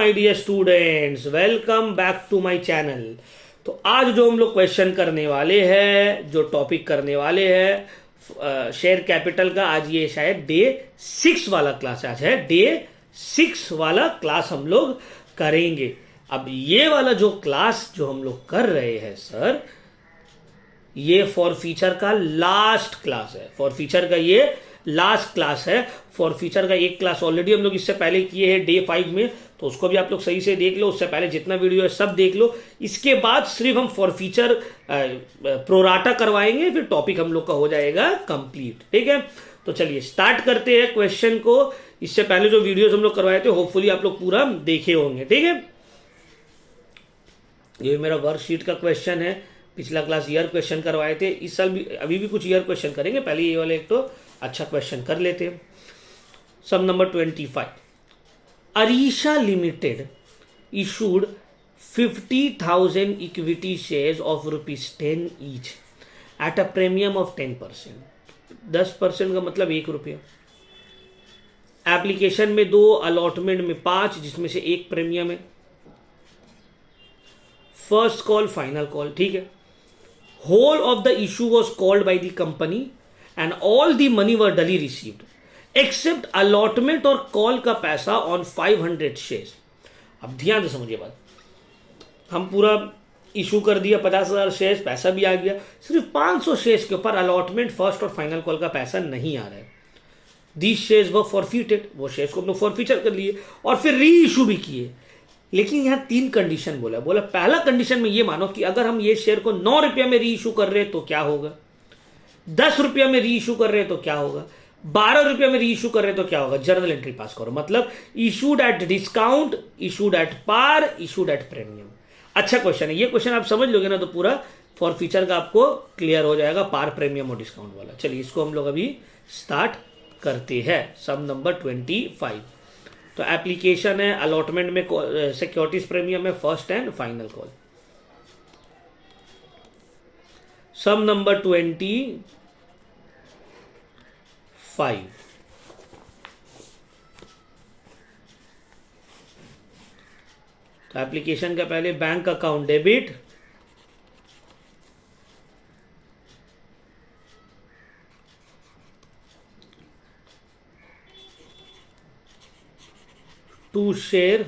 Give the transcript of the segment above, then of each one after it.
My dear students, welcome back to my channel. तो आज जो हम लोग क्वेश्चन करने वाले हैं, जो टॉपिक करने वाले हैं शेयर कैपिटल का, आज ये शायद डे 6 वाला क्लास आज है। डे 6 वाला क्लास हम लोग करेंगे। अब ये वाला जो क्लास जो हम लोग कर रहे हैं सर, ये फॉर फीचर का लास्ट क्लास है। फॉर फीचर का ये लास्ट क्लास है। फॉर फीचर का एक क्लास ऑलरेडी हम लोग इससे पहले किए हैं डे 5 में, तो उसको भी आप लोग सही से देख लो। उससे पहले जितना वीडियो है सब देख लो। इसके बाद सिर्फ हम फॉर फीचर प्रोराटा करवाएंगे, फिर टॉपिक हम लोग का हो जाएगा कंप्लीट। ठीक है, तो चलिए स्टार्ट करते हैं क्वेश्चन को। इससे पहले जो वीडियोस हम लोग करवाए थे होपफुली आप लोग पूरा देखे होंगे। ठीक है, ये मेरा वर्कशीट का क्वेश्चन है। पिछला क्लास ईयर क्वेश्चन करवाए थे, इस साल भी अभी भी कुछ ईयर क्वेश्चन करेंगे। पहले ये वाले एक तो अच्छा क्वेश्चन कर लेते हैं। Sum number 25, Arisha limited issued 50,000 equity shares of ₹10 each at a premium of 10%। 10% का मतलब ₹1। एप्लीकेशन में 2, अलॉटमेंट में 5, जिसमें से एक प्रीमियम है। First call, final call. ठीक है, whole of the issue was called by the company and all the money were duly received except allotment और कॉल का पैसा on 500 शेयर्स। अब ध्यान से समझिए बात, हम पूरा इशू कर दिया 50,000 शेयर्स, पैसा भी आ गया। सिर्फ 500 शेयर्स के ऊपर अलॉटमेंट, फर्स्ट और फाइनल कॉल का पैसा नहीं आ रहा है। दीज शेयर्स वर फॉरफिटेड, वो शेयर्स को हम लोग फॉरफीचर कर लिए और फिर री इशू भी किए। लेकिन यहां 3 कंडीशन बोला। पहला कंडीशन में ये मानो कि अगर हम ये शेयर को 9 रुपये में री इशू कर रहे हैं तो क्या होगा, 10 रुपये में री इशू कर रहे हैं तो क्या होगा, 12 रुपये में री इशू कर रहे हैं तो क्या होगा। जर्नल एंट्री पास करो, मतलब issued at discount, issued at par, issued at premium. अच्छा क्वेश्चन है ये। क्वेश्चन आप समझ लोगे ना तो पूरा फॉर फीचर का आपको क्लियर हो जाएगा, पार, प्रीमियम और डिस्काउंट वाला। चलिए इसको हम लोग अभी स्टार्ट करते हैं। सम नंबर 25, तो एप्लीकेशन है, अलॉटमेंट में सिक्योरिटीज प्रीमियम है, first and final call. Sum number 25, तो एप्लीकेशन का पहले bank account debit, to share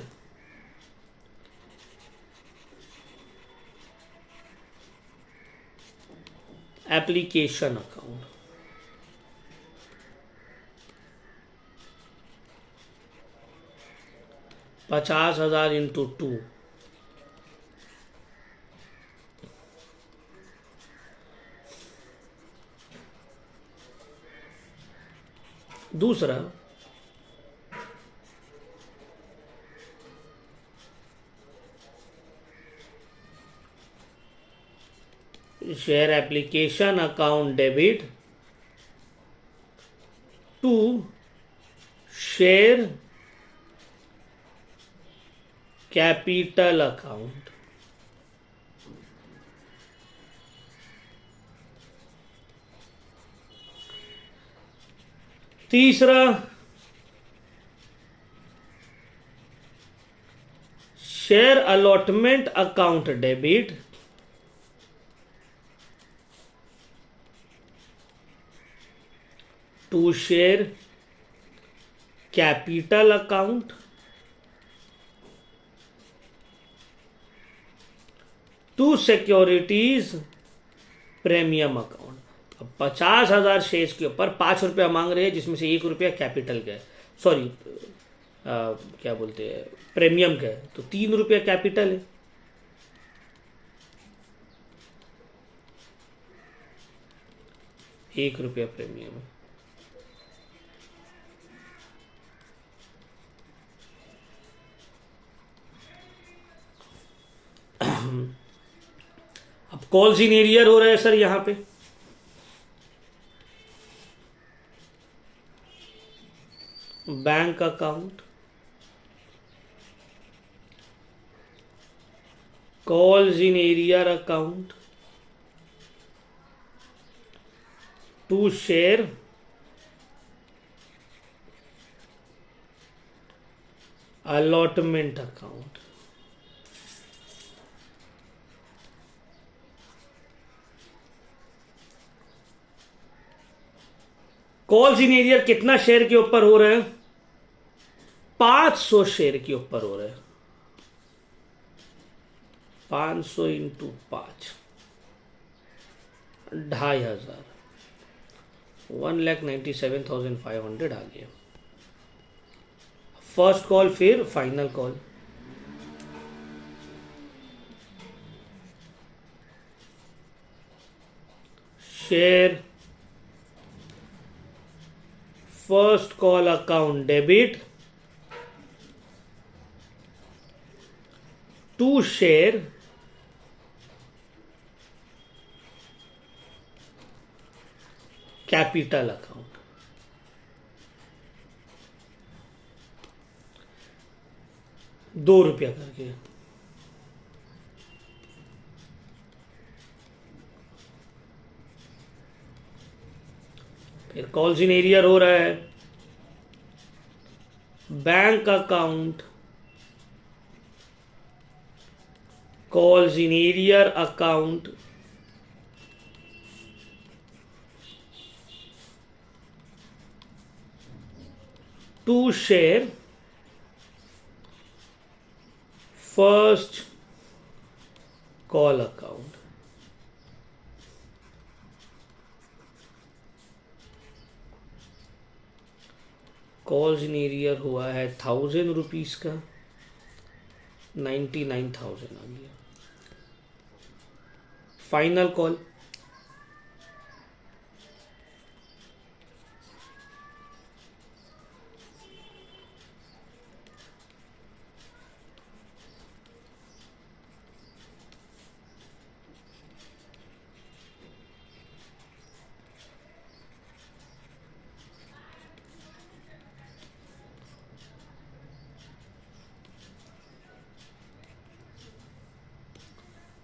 application account. $50,000 into 2, दूसरा share application account debit to share capital account. तीसरा share allotment account debit to share capital account to securities premium account. अब 50,000 shares के ऊपर ₹5 मांग रहे हैं, जिसमें से ₹1 कैपिटल का है, सॉरी क्या बोलते हैं, प्रीमियम का है, तो ₹3 कैपिटल है। ₹1 प्रीमियम है। अब कॉल्स इन एरियर हो रहा है सर यहां पे। Bank account, calls in arrear account to share allotment account, calls in arrear कितना शेयर के ऊपर हो रहे हैं? 500 शेयर के ऊपर हो रहे हैं। 500 इंटू 5, 2,500, 1,97,500 आ गया। फर्स्ट कॉल, फिर final call. Share first call account debit to share capital account. ₹2 करके। फिर कॉल्स इन एरियर हो रहा है। Bank account, calls in arrear account, to share first call account. Calls in arrear हुआ है 1,000 रुपीज का, 99,000 आ गया। फाइनल कॉल,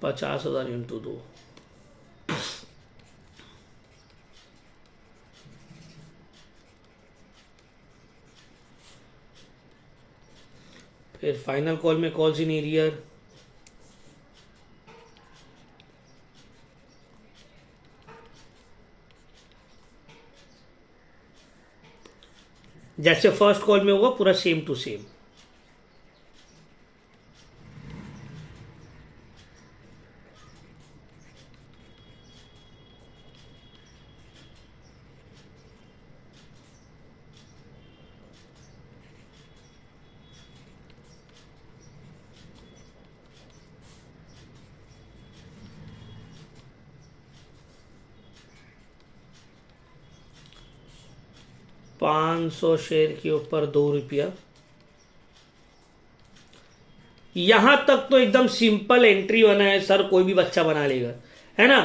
$50,000 इंटू 2, फिर फाइनल कॉल में कॉल्स इन एरियर, जैसे फर्स्ट कॉल में होगा पूरा सेम टू सेम। ₹500 शेयर के ऊपर ₹2। यहां तक तो एकदम सिंपल एंट्री बना है सर, कोई भी बच्चा बना लेगा, है ना।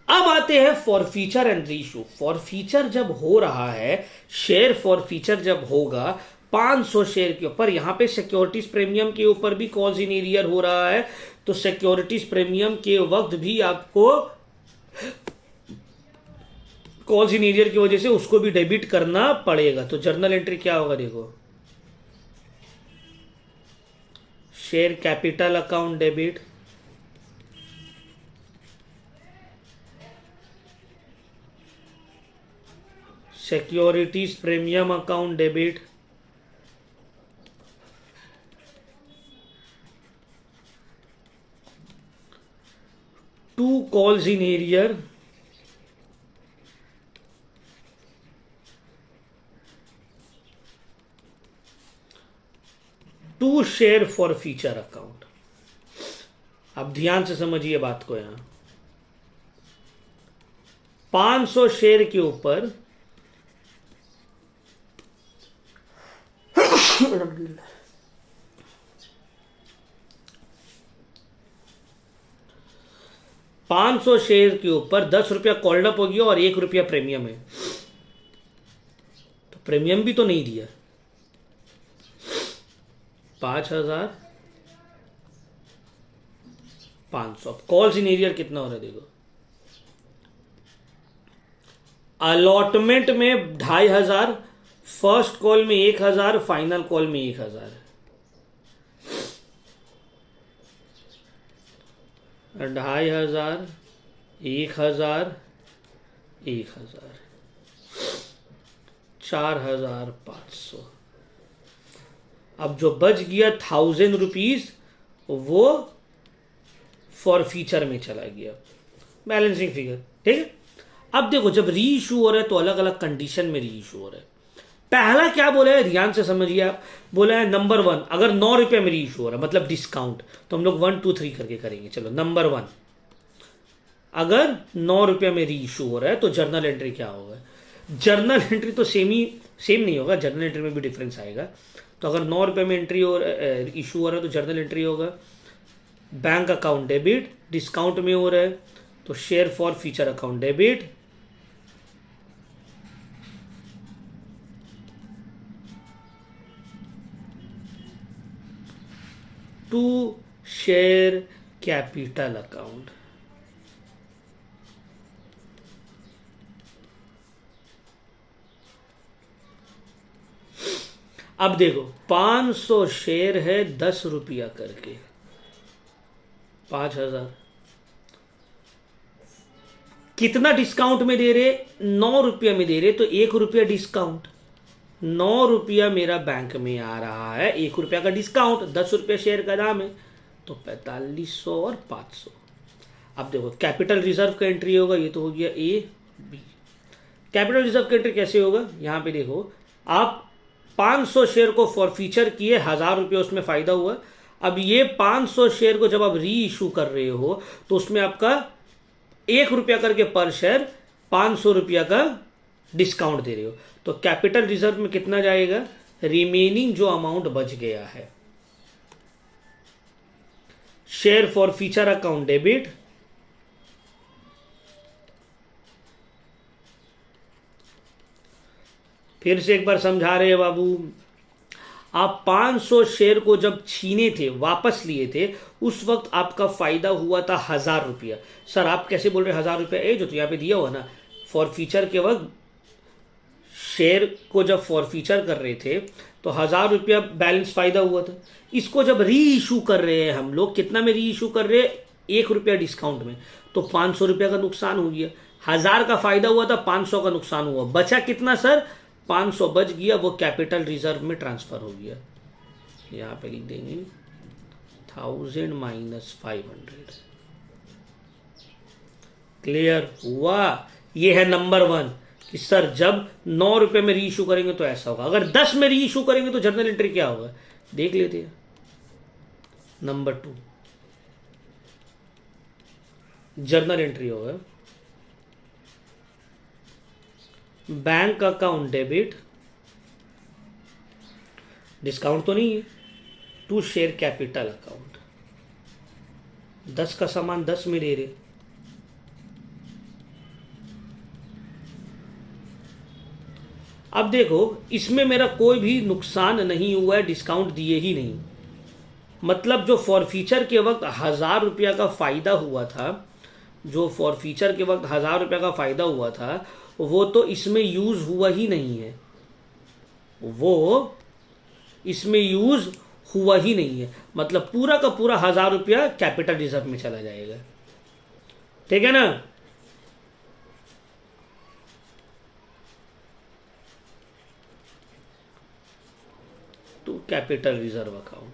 अब आते हैं for feature and reissue. For feature जब हो रहा है, शेयर फॉर फीचर जब होगा 500 शेयर के ऊपर, यहां पे सिक्योरिटीज प्रीमियम के ऊपर भी कॉल्स इन एरियर हो रहा है, तो सिक्योरिटीज प्रीमियम के वक्त भी आपको कॉल्स इन एरियर की वजह से उसको भी डेबिट करना पड़ेगा। तो जर्नल एंट्री क्या होगा देखो, share capital account debit, securities premium account debit, to calls in arrear, to share forfeiture account. अब ध्यान से समझिए बात को, यहां 500 शेयर के ऊपर ₹500 शेयर के ऊपर ₹10 कॉल्ड अप हो गया और ₹1 प्रीमियम है, तो प्रीमियम भी तो नहीं दिया। 5,500। कॉल्स इन एरियर कितना हो रहा है देखो, अलॉटमेंट में 2,500, फर्स्ट कॉल में 1,000, फाइनल कॉल में 1,000। 2,500, 1,000, 1,000, 4,500। अब जो बच गया 1,000 रुपीज वो फॉर फीचर में चला गया, बैलेंसिंग फिगर। ठीक है। अब देखो जब री इशू हो रहा है तो अलग अलग कंडीशन में री इशू हो रहा है। पहला क्या बोला है, ध्यान से समझिए आप। बोला है नंबर 1, अगर 9 रुपये में री इशू हो रहा है मतलब डिस्काउंट, तो हम लोग 1 2 3 करके करेंगे। चलो नंबर 1, अगर 9 रुपये में री इशू हो रहा है तो जर्नल एंट्री क्या होगा। जर्नल एंट्री तो सेम नहीं होगा, जर्नल एंट्री में भी डिफरेंस आएगा। तो अगर 9 रुपये में एंट्री हो इशू हो रहा है तो जर्नल एंट्री होगा बैंक अकाउंट डेबिट, डिस्काउंट में हो रहा है तो share forfeiture account debit, to share capital account. अब देखो 500 शेयर है 10 रुपया करके, 5,000। कितना डिस्काउंट में दे रहे, 9 रुपया में दे रहे, तो 1 रुपया डिस्काउंट। 9 रुपया मेरा बैंक में आ रहा है, 1 रुपया का डिस्काउंट, 10 रुपया शेयर का दाम है, तो 4500 और 500। अब देखो कैपिटल रिजर्व का एंट्री होगा, ये तो हो गया ए बी। कैपिटल रिजर्व का एंट्री कैसे होगा, यहां पे देखो आप 500 शेयर को फॉर फीचर किए, 1,000 रुपये उसमें फायदा हुआ। अब ये 500 शेयर को जब आप री इशू कर रहे हो तो उसमें आपका 1 रुपया करके पर शेयर 500 रुपया का डिस्काउंट दे रहे हो, तो कैपिटल रिजर्व में कितना जाएगा, रिमेनिंग जो अमाउंट बच गया है, share forfeiture account debit, फिर से एक बार समझा रहे हैं बाबू। आप 500 शेयर को जब छीने थे, वापस लिए थे, उस वक्त आपका फायदा हुआ था 1,000 रुपया। सर आप कैसे बोल रहे हैं 1,000 रुपया, जो तो यहाँ पे दिया हुआ ना, फॉर फीचर के वक्त शेयर को जब फॉर फीचर कर रहे थे तो 1,000 रुपया बैलेंस फायदा हुआ था। इसको जब री इशू कर रहे हैं हम लोग, कितना में री इशू कर रहे हैं, 1 रुपया डिस्काउंट में, तो 500 रुपया का नुकसान हो गया। 1,000 का फायदा हुआ था, 500 का नुकसान हुआ, बचा कितना सर, 500 बच गया, वो कैपिटल रिजर्व में ट्रांसफर हो गया। यहां पे लिख देंगे 1,000 माइनस 500। क्लियर हुआ। ये है नंबर 1 कि सर जब 9 रुपए में री इशू करेंगे तो ऐसा होगा, अगर 10 में री इशू करेंगे तो जर्नल एंट्री क्या होगा, देख लेते हैं। नंबर 2 जर्नल एंट्री होगा बैंक अकाउंट डेबिट, डिस्काउंट तो नहीं है, टू शेयर कैपिटल अकाउंट, 10 का सामान 10 में ले रहे। अब देखो इसमें मेरा कोई भी नुकसान नहीं हुआ है, डिस्काउंट दिए ही नहीं, मतलब जो फॉर फीचर के वक्त 1,000 रुपया का फायदा हुआ था, जो फॉर फीचर के वक्त 1,000 रुपया का फायदा हुआ था, वो तो इसमें यूज हुआ ही नहीं है, वो इसमें यूज हुआ ही नहीं है, मतलब पूरा का पूरा 1,000 रुपया कैपिटल रिजर्व में चला जाएगा। ठीक है ना। तो capital reserve account,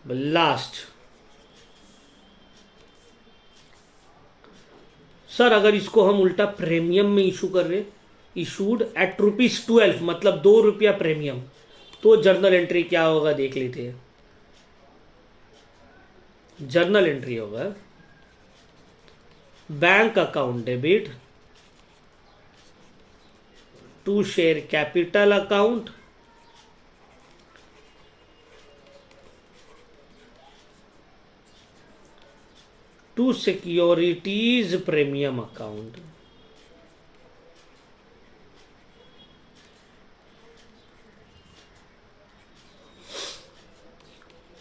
last. Sir अगर इसको हम उल्टा प्रीमियम में इशू कर रहे, इशूड एट ₹12, मतलब 2 रुपया प्रीमियम, तो जर्नल एंट्री क्या होगा देख लेते हैं। जर्नल एंट्री होगा bank account debit, to share capital account, to securities premium account.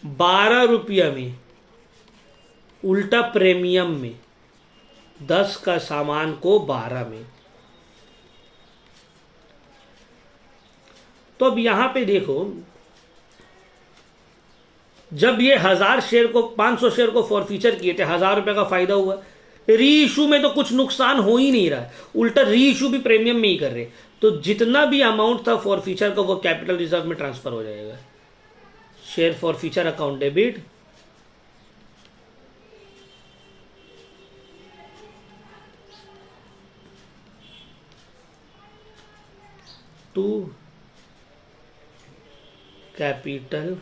₹12 में उल्टा प्रीमियम में, 10 का सामान को 12 में, तो अब यहां पे देखो, जब ये 1000 शेयर को 500 शेयर को फॉरफीचर किए थे, 1000 रुपए का फायदा हुआ। री इशू में तो कुछ नुकसान हो ही नहीं रहा है, उल्टा री इशू भी प्रीमियम में ही कर रहे, तो जितना भी अमाउंट था फॉरफीचर का वो कैपिटल रिजर्व में ट्रांसफर हो जाएगा। Share forfeiture account debit, to capital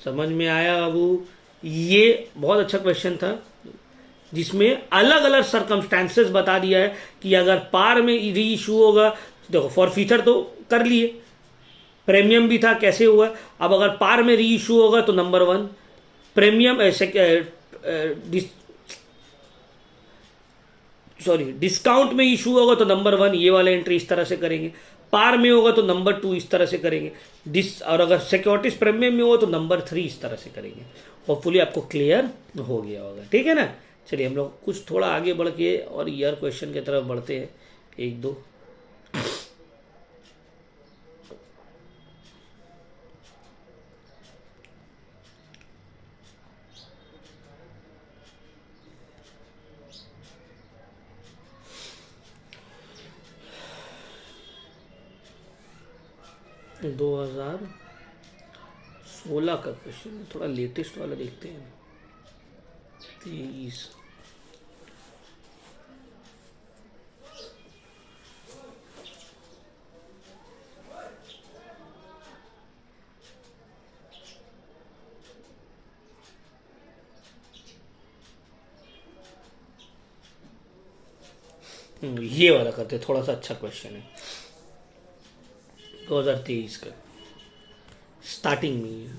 समझ में आया बाबू? ये बहुत अच्छा क्वेश्चन था जिसमें अलग अलग सरकमस्टांसेस बता दिया है कि अगर पार में री इशू होगा, देखो फॉर फीचर तो कर लिए, प्रीमियम भी था कैसे हुआ, अब अगर पार में री इशू होगा तो नंबर 1 प्रीमियम, डिस्काउंट में इशू होगा तो नंबर 1 ये वाला एंट्री इस तरह से करेंगे, पार में होगा तो नंबर 2 इस तरह से करेंगे, और अगर सिक्योरिटीज प्रीमियम में हो तो नंबर 3 इस तरह से करेंगे। होपफुली आपको क्लियर हो गया होगा, ठीक है ना। चलिए हम लोग कुछ थोड़ा आगे बढ़ के और ईयर क्वेश्चन की तरफ बढ़ते हैं, एक दो। दो 2016 का क्वेश्चन, थोड़ा लेटेस्ट वाला देखते हैं। 23 ये वाला करते हैं, थोड़ा सा अच्छा क्वेश्चन है। 2023 का स्टार्टिंग में ही है।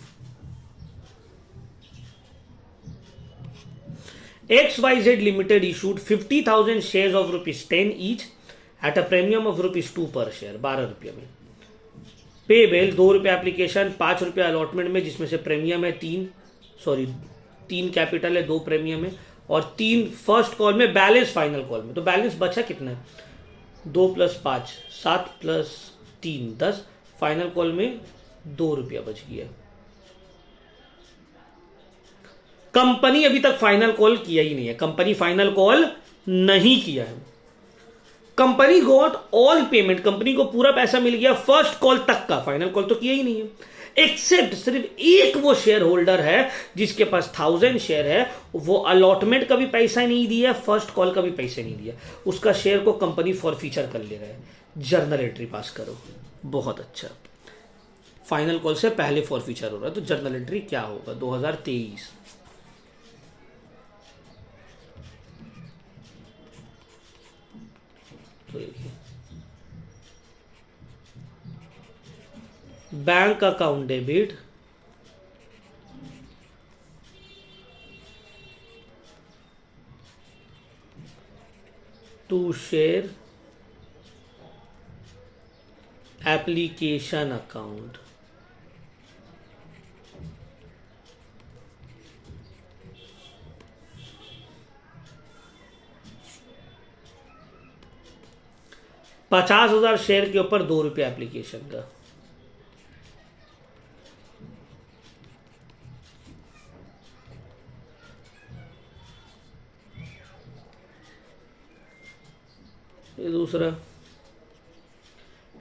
XYZ Limited issued 50,000 shares of ₹10 each at a premium of ₹2 पर शेयर, 12 रुपये में। पे बेल 2 रुपये एप्लीकेशन, 5 रुपये अलॉटमेंट में, जिसमें से प्रीमियम है 3 कैपिटल है, 2 प्रीमियम है और 3 फर्स्ट कॉल में, बैलेंस फाइनल कॉल में। तो बैलेंस बचा कितना है? 2 + 5 7 + 3 10, फाइनल कॉल में 2 रुपया बच गया। कंपनी अभी तक फाइनल कॉल किया ही नहीं है, कंपनी फाइनल कॉल नहीं किया है। Company got all payment, company को पूरा पैसा मिल गया फर्स्ट कॉल तक का, फाइनल कॉल तो किया ही नहीं है। एक्सेप्ट सिर्फ एक वो शेयर होल्डर है जिसके पास 1000 शेयर है, वो अलॉटमेंट का भी पैसा नहीं दिया, फर्स्ट कॉल का भी पैसा नहीं दिया, उसका शेयर को कंपनी फॉरफीचर कर ले रहा है। जर्नल एंट्री पास करो, बहुत अच्छा। फाइनल कॉल से पहले फॉरफीचर हो रहा है, तो जर्नल एंट्री क्या होगा? 2023। तो देखिए, bank account debit, to share application account, $50,000 share के ऊपर 2 रुपये एप्लीकेशन का। ये दूसरा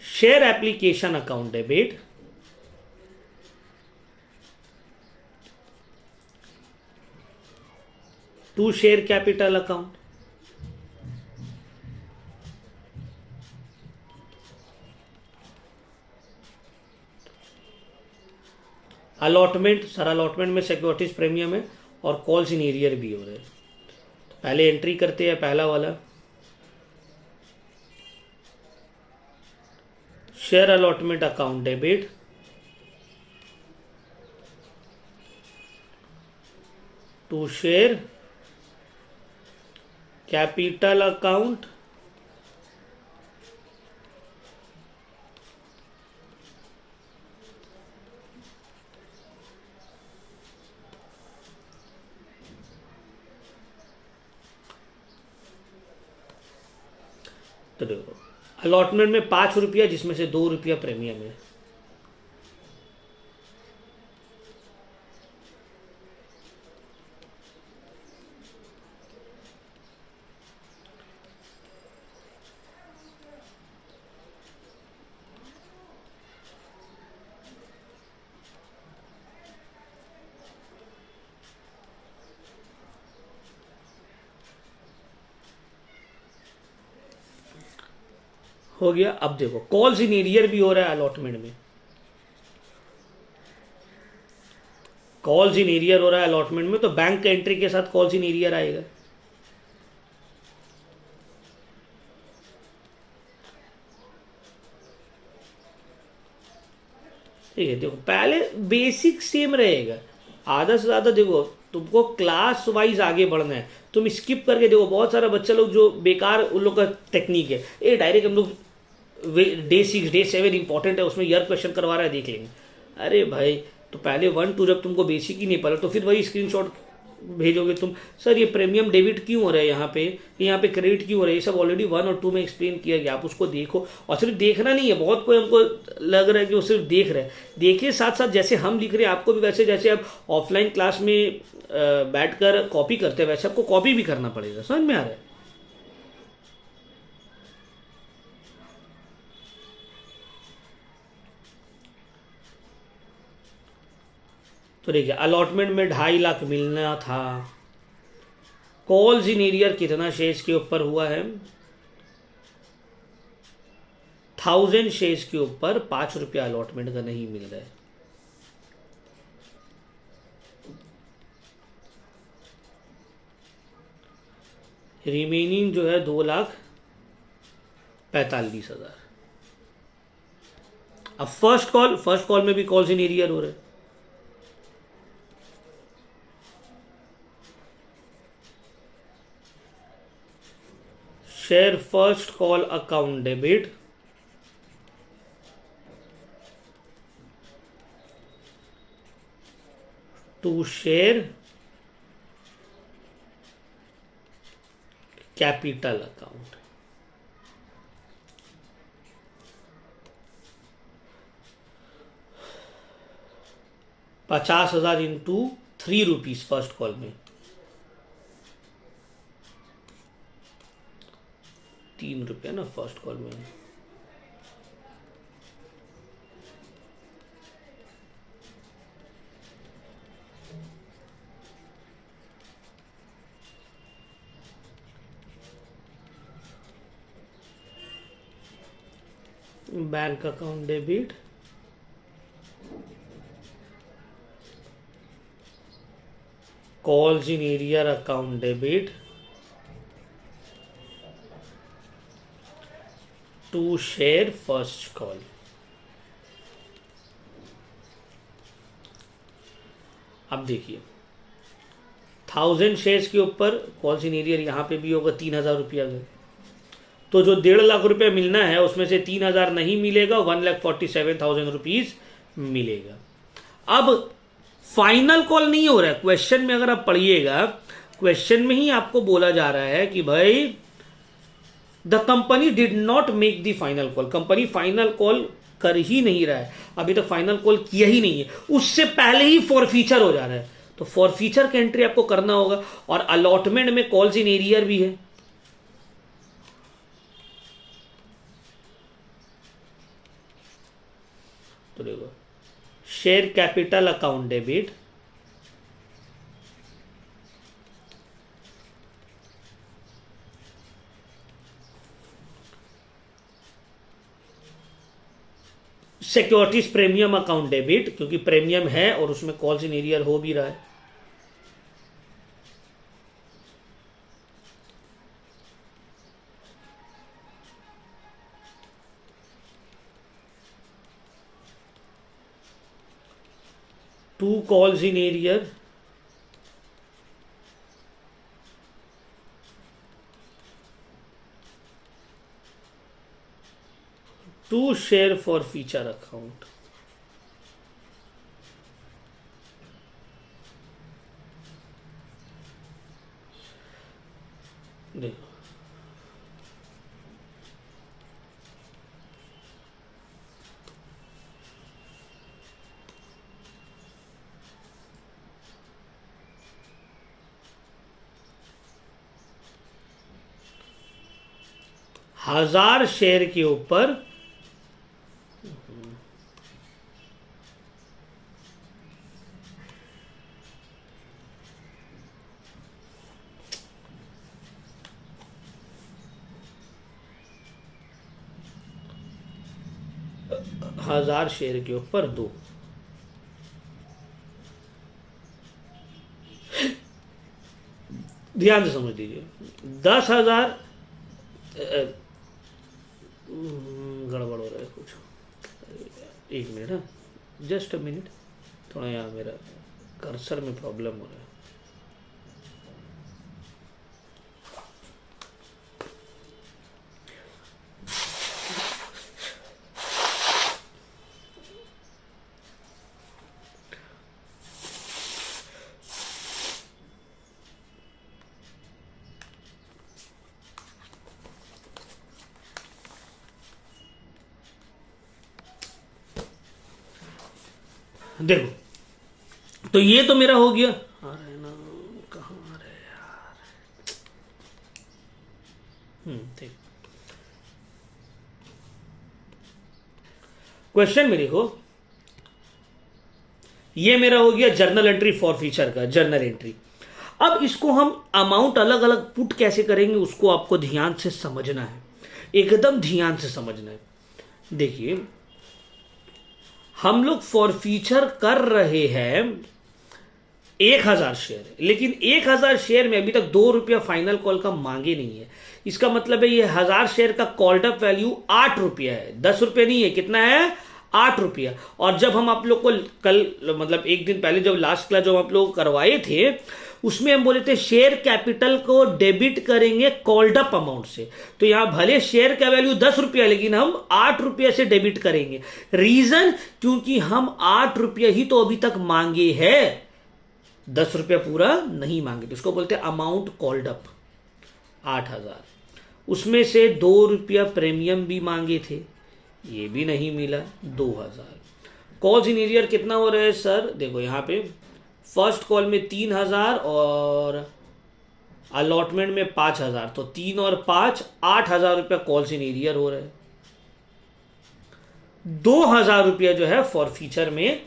share application account debit, to share capital account, allotment, sir allotment में सिक्योरिटीज प्रीमियम है और कॉल्स इन एरियर भी हो रहे हैं। तो पहले एंट्री करते हैं पहला वाला, share allotment account debit, to share capital account, तो देखो अलॉटमेंट में 5 रुपया, जिसमें से 2 रुपया प्रीमियम है। हो गया। अब देखो कॉल्स इन एरियर भी हो रहा है अलॉटमेंट में, कॉल्स इन एरियर हो रहा है अलॉटमेंट में, तो बैंक के एंट्री के साथ कॉल्स इन एरियर आएगा। ठीक है, देखो पहले बेसिक सेम रहेगा, आधा से ज्यादा देखो तुमको क्लास वाइज आगे बढ़ना है। तुम स्किप करके देखो, बहुत सारा बच्चा लोग जो बेकार उन लोग का टेक्निक है, ये डायरेक्ट हम लोग डे 6 डे 7 इंपॉर्टेंट है उसमें ईयर क्वेश्चन करवा रहा है देख लेंगे। अरे भाई तो पहले 1 2 जब तुमको बेसिक ही नहीं पता तो फिर वही स्क्रीनशॉट भेजोगे तुम, सर ये प्रीमियम डेबिट क्यों हो रहा है, यहाँ पे क्रेडिट क्यों हो रहा है, ये सब ऑलरेडी 1 और 2 में एक्सप्लेन किया गया, आप उसको देखो। और सिर्फ देखना नहीं है, बहुत कोई हमको लग रहा है कि वो सिर्फ देख रहे हैं, देखिए साथ साथ जैसे हम लिख रहे हैं आपको भी वैसे, जैसे आप ऑफलाइन क्लास में बैठ कर कॉपी करते हैं वैसे आपको कॉपी भी करना पड़ेगा। समझ में आ रहा है? तो देखिए अलॉटमेंट में 2.5 लाख मिलना था, कॉल्स इन एरियर कितना शेयर्स के ऊपर हुआ है, 1000 शेयर्स के ऊपर 5 रुपया अलॉटमेंट का नहीं मिल रहा है। रिमेनिंग जो है 2,45,000। अब फर्स्ट कॉल में भी कॉल्स इन एरियर हो रहे हैं, share first call account debit to share capital account. ₹50,000 into 3 rupees first call में, 3 रुपया ना फर्स्ट कॉल में। Bank account debit calls in arrear account debit to share first call. अब देखिए 1000 शेयर्स के ऊपर कॉल्स इन एरियर यहां पे भी होगा 3,000 रुपया का, तो जो 1.5 लाख रुपया मिलना है उसमें से 3,000 नहीं मिलेगा, 1,47,000 रुपीज मिलेगा। अब फाइनल कॉल नहीं हो रहा है, क्वेश्चन में अगर आप पढ़िएगा, क्वेश्चन में ही आपको बोला जा रहा है कि भाई the company did not make the final call, company final call कर ही नहीं रहा है, अभी तक फाइनल कॉल किया ही नहीं है, उससे पहले ही फॉरफीचर हो जा रहा है, तो फॉरफीचर की एंट्री आपको करना होगा। और अलॉटमेंट में कॉल्स इन एरियर भी है, तो देखो share capital account debit securities premium account debit, क्योंकि प्रीमियम है और उसमें कॉल्स इन एरियर हो भी रहा है, to calls in arrear to share forfeiture account. देखो 1000 शेयर के ऊपर 1000 शेयर के ऊपर 2। ध्यान से समझ लीजिए, 10,000 गड़बड़ हो रहा है कुछ, एक मिनट, हाँ जस्ट अ मिनट, थोड़ा यहाँ मेरा कर्सर में प्रॉब्लम हो रहा है। देखो, तो ये तो मेरा हो गया। अरे ना, कहाँ आ रहे यार। ठीक, क्वेश्चन में देखो, ये मेरा हो गया जर्नल एंट्री फॉर फ्यूचर का जर्नल एंट्री। अब इसको हम अमाउंट अलग अलग पुट कैसे करेंगे उसको आपको ध्यान से समझना है, एकदम ध्यान से समझना है। देखिए, हम लोग फॉर फ्यूचर कर रहे हैं 1000 शेयर, लेकिन 1000 शेयर में अभी तक 2 रुपया फाइनल कॉल का मांगे नहीं है। इसका मतलब है ये 1000 शेयर का कॉल्ड अप वैल्यू 8 रुपया है, 10 रुपया नहीं है। कितना है? 8 रुपया। और जब हम आप लोग को कल, मतलब एक दिन पहले जब लास्ट क्लास जो आप लोग करवाए थे, उसमें हम बोले थे शेयर कैपिटल को डेबिट करेंगे कॉल्ड अप अमाउंट से। तो यहां भले शेयर का वैल्यू 10 रुपया, लेकिन हम 8 रुपया से डेबिट करेंगे। रीजन, क्योंकि हम 8 रुपया ही तो अभी तक मांगे हैं, 10 रुपया पूरा नहीं मांगे। तो इसको बोलते हैं अमाउंट कॉल्ड अप 8000। उसमें से 2 रुपया प्रीमियम भी मांगे थे, ये भी नहीं मिला, 2000। कॉल्स इन एरियर कितना हो रहा है सर? देखो यहाँ पे फर्स्ट कॉल में 3000 और अलॉटमेंट में 5000, तो 3 और 5 8000 रुपया कॉल्स इन एरियर हो रहा है। 2000 रुपया जो है फॉर फ्यूचर में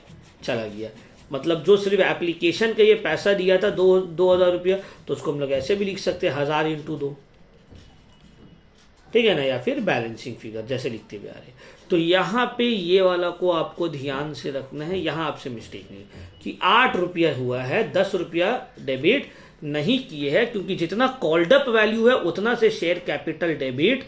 चला गया। मतलब जो सिर्फ एप्लीकेशन का ये पैसा दिया था 2000 रुपया, तो उसको हम लोग ऐसे भी लिख सकते हैं 1000 × 2, ठीक है ना, या फिर बैलेंसिंग फिगर जैसे लिखते हुए आ रहे। तो यहाँ पे ये वाला को आपको ध्यान से रखना है, यहाँ आपसे मिस्टेक नहीं कि 8 रुपया हुआ है, 10 रुपया डेबिट नहीं किए हैं, क्योंकि जितना कॉल्ड अप वैल्यू है उतना से शेयर कैपिटल डेबिट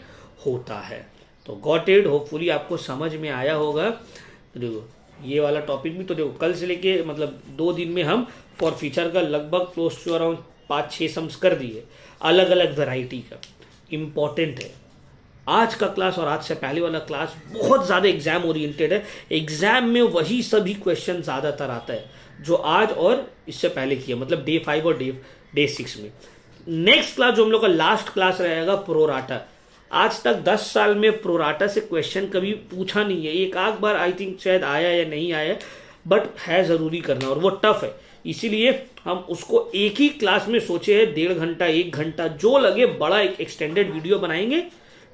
होता है। तो गॉट इट, होपफुली आपको समझ में आया होगा। तो देखो ये वाला टॉपिक भी, तो देखो कल से लेके मतलब 2 दिन में हम फॉर फ्यूचर का लगभग क्लोज टू अराउंड 5-6 सम्स कर दिए, अलग अलग वैरायटी का। इंपॉर्टेंट है आज का क्लास और आज से पहले वाला क्लास बहुत ज़्यादा एग्जाम ओरिएंटेड है। एग्जाम में वही सभी क्वेश्चन ज़्यादातर आता है जो आज और इससे पहले किया, मतलब डे 5 और डे 6 में। नेक्स्ट क्लास जो हम लोग का लास्ट क्लास रहेगा प्रोराटा। आज तक 10 साल में प्रोराटा से क्वेश्चन कभी पूछा नहीं है, एक आध बार आई थिंक शायद आया या नहीं आया, बट है ज़रूरी करना और वो टफ है। इसीलिए हम उसको एक ही क्लास में सोचे हैं 1.5 घंटा 1 घंटा जो लगे, बड़ा एक एक्सटेंडेड वीडियो बनाएंगे,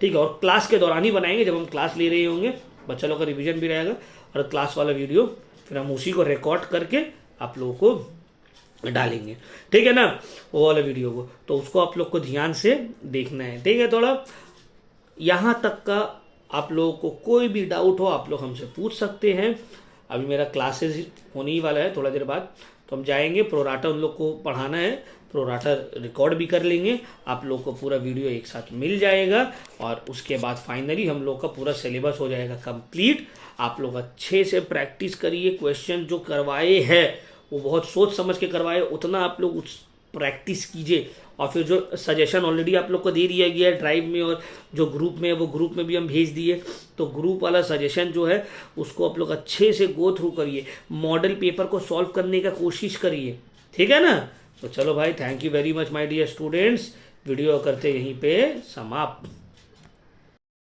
ठीक है। और क्लास के दौरान ही बनाएंगे, जब हम क्लास ले रहे होंगे, बच्चा लोग का रिवीजन भी रहेगा, और क्लास वाला वीडियो फिर हम उसी को रिकॉर्ड करके आप लोगों को डालेंगे, ठीक है ना, वो वाला वीडियो को। तो उसको आप लोग को ध्यान से देखना है, ठीक है। थोड़ा यहाँ तक का आप लोगों को कोई भी डाउट हो आप लोग हमसे पूछ सकते हैं। अभी मेरा क्लासेस होने ही वाला है थोड़ा देर बाद, तो हम जाएंगे, प्रोराटा उन लोग को पढ़ाना है, प्रोराटा रिकॉर्ड भी कर लेंगे, आप लोग को पूरा वीडियो एक साथ मिल जाएगा, और उसके बाद फाइनली हम लोग का पूरा सिलेबस हो जाएगा कंप्लीट। आप लोग अच्छे से प्रैक्टिस करिए, क्वेश्चन जो करवाए हैं वो बहुत सोच समझ के करवाए, उतना आप लोग उस प्रैक्टिस कीजिए। और फिर जो सजेशन ऑलरेडी आप लोग को दे दिया गया है ड्राइव में, और जो ग्रुप में है वो ग्रुप में भी हम भेज दिए, तो ग्रुप वाला सजेशन जो है उसको आप लोग अच्छे से गो थ्रू करिए, मॉडल पेपर को सॉल्व करने का कोशिश करिए, ठीक है ना। तो चलो भाई, thank you very much my dear students, video करते यहीं पे समाप्त।